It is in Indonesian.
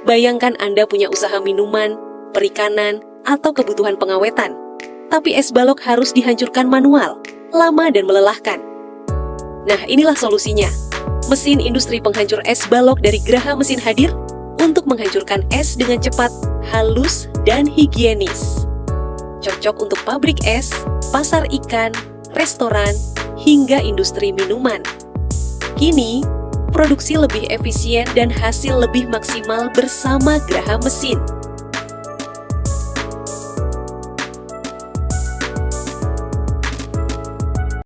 Bayangkan Anda punya usaha minuman, perikanan, atau kebutuhan pengawetan. Tapi es balok harus dihancurkan manual, lama dan melelahkan. Nah, inilah solusinya. Mesin industri penghancur es balok dari Graha Mesin hadir untuk menghancurkan es dengan cepat, halus, dan higienis. Cocok untuk pabrik es, pasar ikan, restoran, hingga industri minuman. Kini, produksi lebih efisien dan hasil lebih maksimal bersama Graha Mesin.